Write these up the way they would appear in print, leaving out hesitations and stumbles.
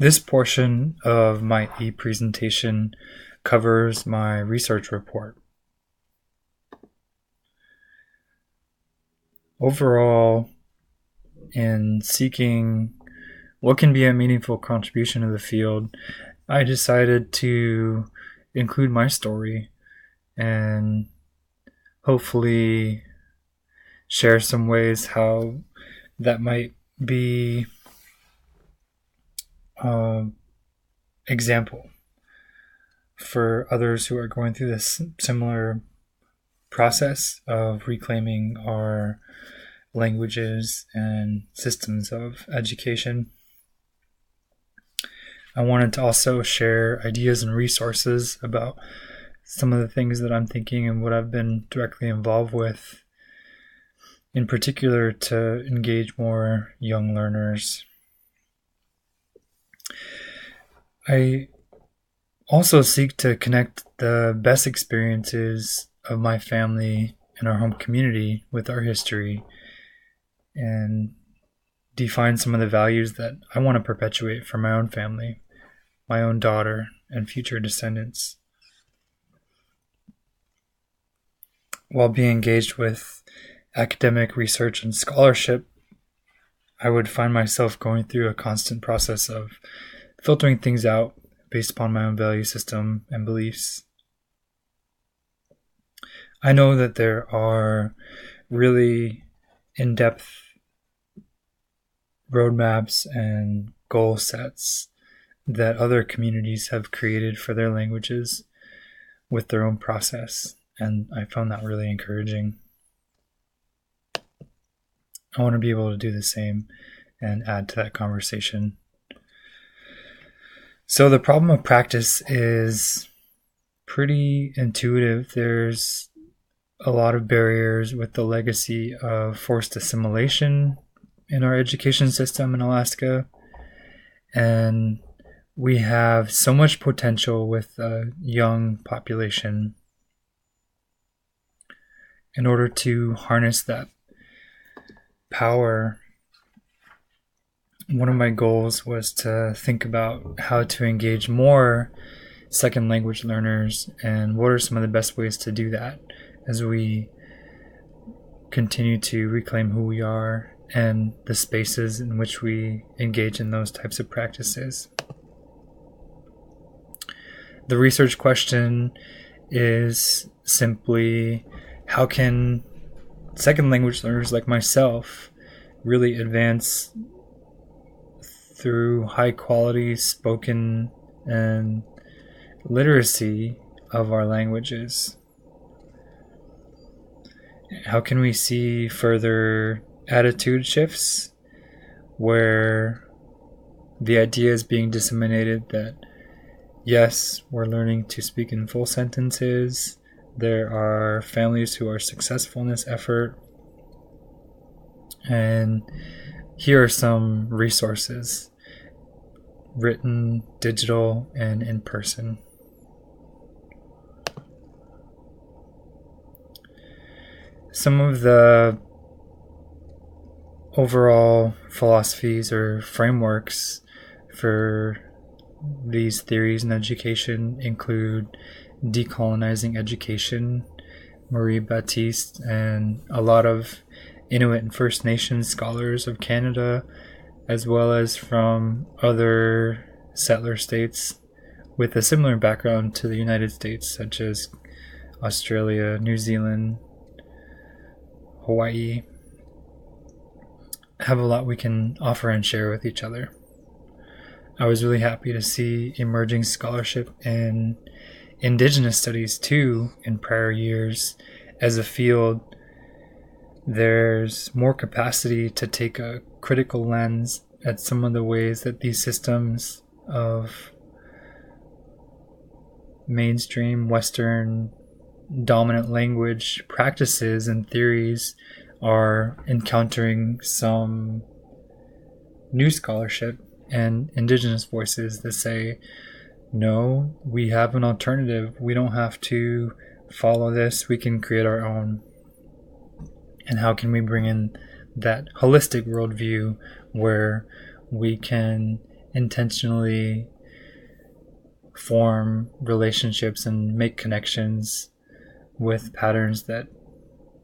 This portion of my ePresentation covers my research report. Overall, in seeking what can be a meaningful contribution to the field, I decided to include my story and hopefully share some ways how that might be example for others who are going through this similar process of reclaiming our languages and systems of education. I wanted to also share ideas and resources about some of the things that I'm thinking and what I've been directly involved with, in particular to engage more young learners. I also seek to connect the best experiences of my family and our home community with our history and define some of the values that I want to perpetuate for my own family, my own daughter, and future descendants. While being engaged with academic research and scholarship, I would find myself going through a constant process of filtering things out based upon my own value system and beliefs. I know that there are really in-depth roadmaps and goal sets that other communities have created for their languages with their own process, and I found that really encouraging. I want to be able to do the same and add to that conversation. So the problem of practice is pretty intuitive. There's a lot of barriers with the legacy of forced assimilation in our education system in Alaska. And we have so much potential with a young population. In order to harness that power, one of my goals was to think about how to engage more second language learners and what are some of the best ways to do that as we continue to reclaim who we are and the spaces in which we engage in those types of practices. The research question is simply, how can second language learners like myself really advance through high quality spoken and literacy of our languages? How can we see further attitude shifts where the idea is being disseminated that yes, we're learning to speak in full sentences, there are families who are successful in this effort, and here are some resources, written, digital, and in person. Some of the overall philosophies or frameworks for these theories in education include decolonizing education, Marie Baptiste, and a lot of Inuit and First Nations scholars of Canada, as well as from other settler states with a similar background to the United States, such as Australia, New Zealand, Hawaii, have a lot we can offer and share with each other. I was really happy to see emerging scholarship in Indigenous studies too in prior years. As a field, there's more capacity to take a critical lens at some of the ways that these systems of mainstream Western dominant language practices and theories are encountering some new scholarship and Indigenous voices that say, no, we have an alternative. We don't have to follow this. We can create our own. And how can we bring in that holistic worldview where we can intentionally form relationships and make connections with patterns that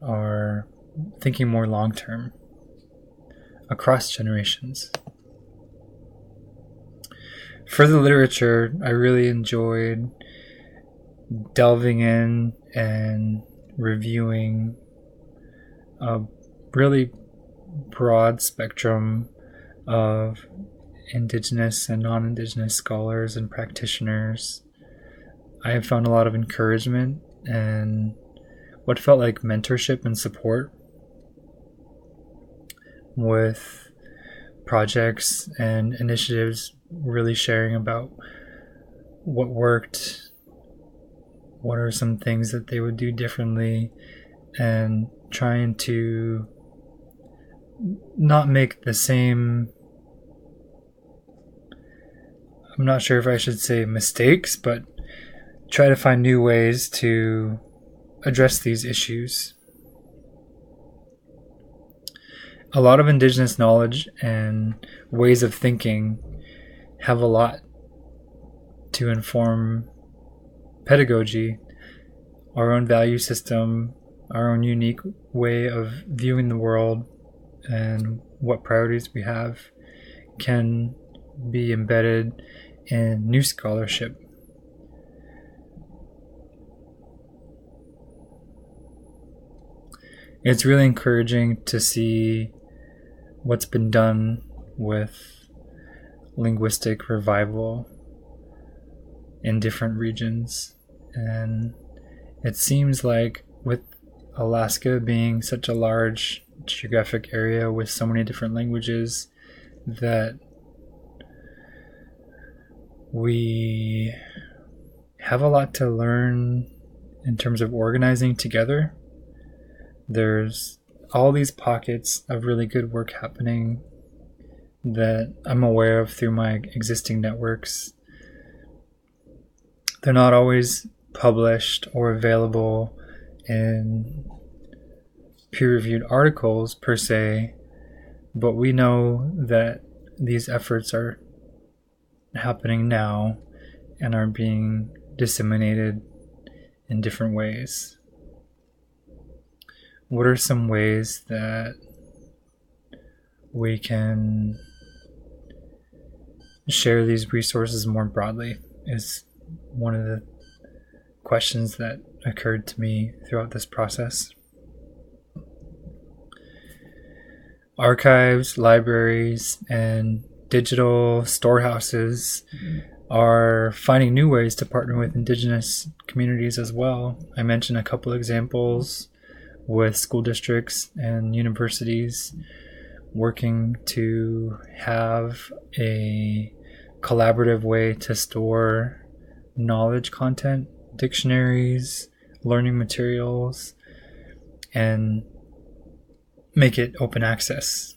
are thinking more long-term across generations. For the literature, I really enjoyed delving in and reviewing a really broad spectrum of Indigenous and non-Indigenous scholars and practitioners. I have found a lot of encouragement and what felt like mentorship and support with projects and initiatives really sharing about what worked, what are some things that they would do differently, and trying to not make the same, I'm not sure if I should say mistakes, but try to find new ways to address these issues. A lot of Indigenous knowledge and ways of thinking have a lot to inform pedagogy, our own value system, our own unique way of viewing the world, and what priorities we have can be embedded in new scholarship. It's really encouraging to see what's been done with linguistic revival in different regions. And it seems like with Alaska being such a large geographic area with so many different languages, that we have a lot to learn in terms of organizing together. There's all these pockets of really good work happening that I'm aware of through my existing networks. They're not always published or available in peer-reviewed articles per se, but we know that these efforts are happening now and are being disseminated in different ways. What are some ways that we can share these resources more broadly is one of the questions that occurred to me throughout this process. Archives, libraries, and digital storehouses are finding new ways to partner with Indigenous communities as well. I mentioned a couple examples with school districts and universities working to have a collaborative way to store knowledge content, dictionaries, learning materials, and make it open access.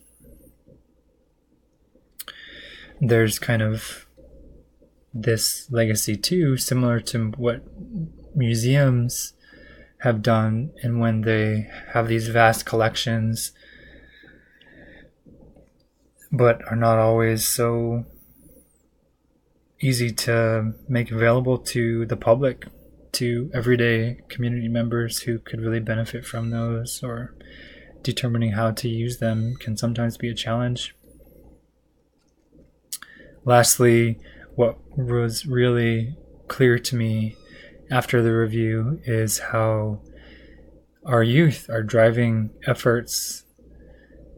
There's kind of this legacy too, similar to what museums have done, and when they have these vast collections but are not always so easy to make available to the public, to everyday community members who could really benefit from those, or determining how to use them can sometimes be a challenge. Lastly, what was really clear to me after the review is how our youth are driving efforts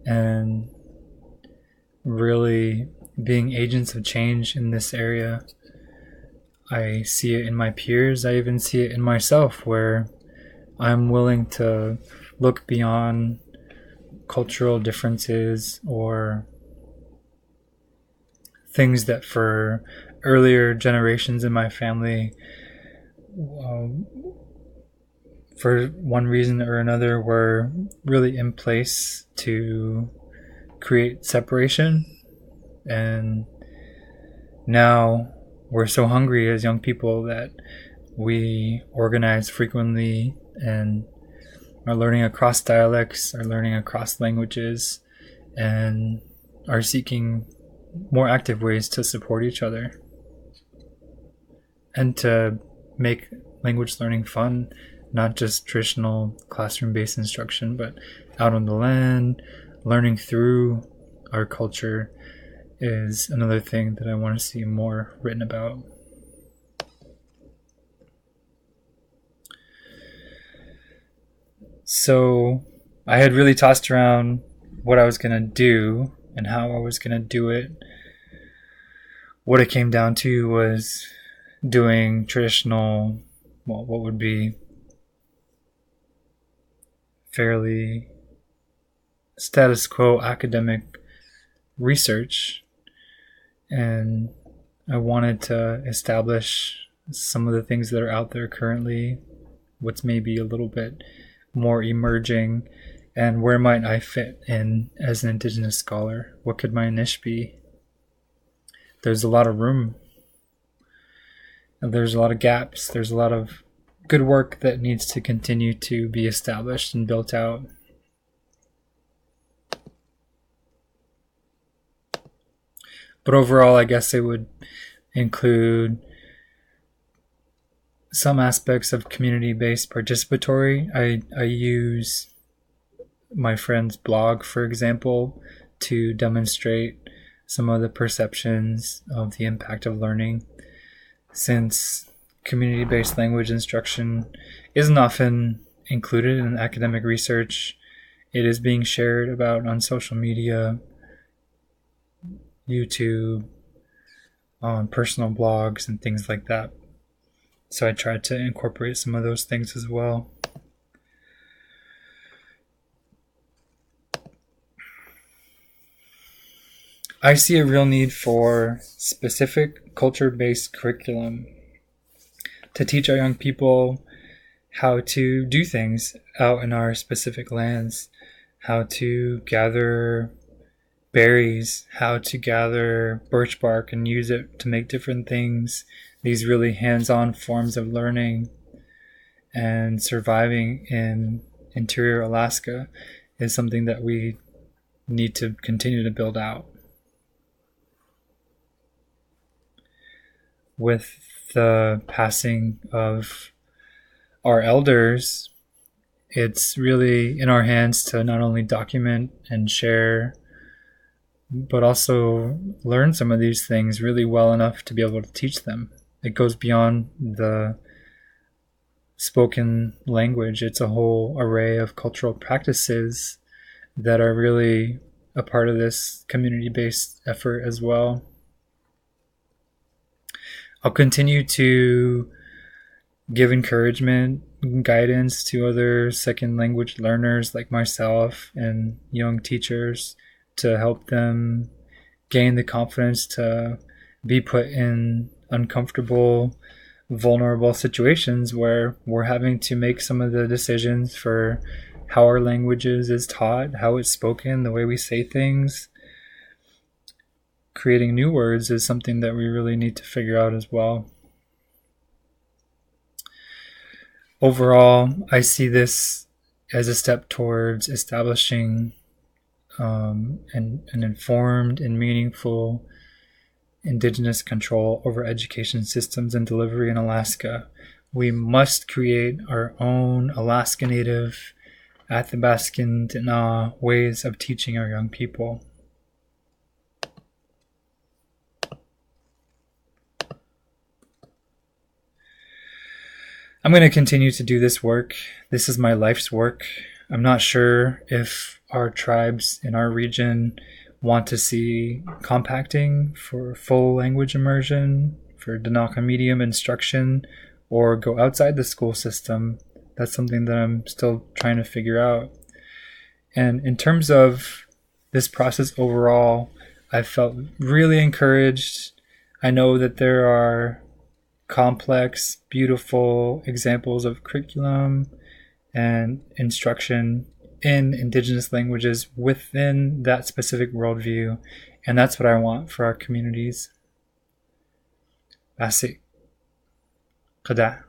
and really being agents of change in this area. I see it in my peers. I even see it in myself, where I'm willing to look beyond cultural differences or things that for earlier generations in my family, for one reason or another, were really in place to create separation. And now we're so hungry as young people that we organize frequently and are learning across dialects, are learning across languages, and are seeking more active ways to support each other and to make language learning fun, not just traditional classroom-based instruction, but out on the land, learning through our culture is another thing that I want to see more written about. So I had really tossed around what I was going to do and how I was going to do it. What it came down to was doing traditional, what would be fairly status quo academic research. And I wanted to establish some of the things that are out there currently, what's maybe a little bit more emerging, and where might I fit in as an Indigenous scholar? What could my niche be? There's a lot of room. There's a lot of gaps. There's a lot of good work that needs to continue to be established and built out. But overall, I guess it would include some aspects of community-based participatory. I use my friend's blog, for example, to demonstrate some of the perceptions of the impact of learning. Since community-based language instruction isn't often included in academic research, it is being shared about on social media, YouTube, on personal blogs, and things like that. So I tried to incorporate some of those things as well. I see a real need for specific culture-based curriculum to teach our young people how to do things out in our specific lands, how to gather berries, how to gather birch bark and use it to make different things, these really hands-on forms of learning. And surviving in interior Alaska is something that we need to continue to build out. With the passing of our elders, it's really in our hands to not only document and share, but also learn some of these things really well enough to be able to teach them. It goes beyond the spoken language. It's a whole array of cultural practices that are really a part of this community-based effort as well. I'll continue to give encouragement and guidance to other second language learners like myself and young teachers to help them gain the confidence to be put in uncomfortable, vulnerable situations where we're having to make some of the decisions for how our languages is taught, how it's spoken, the way we say things. Creating new words is something that we really need to figure out as well. Overall, I see this as a step towards establishing an informed and meaningful Indigenous control over education systems and delivery in Alaska. We must create our own Alaska Native, Athabaskan Dana ways of teaching our young people. I'm going to continue to do this work. This is my life's work. I'm not sure if our tribes in our region want to see compacting for full language immersion, for Danaka medium instruction, or go outside the school system. That's something that I'm still trying to figure out. And in terms of this process overall, I felt really encouraged. I know that there are complex, beautiful examples of curriculum and instruction in Indigenous languages within that specific worldview, and that's what I want for our communities. Basi. Kada.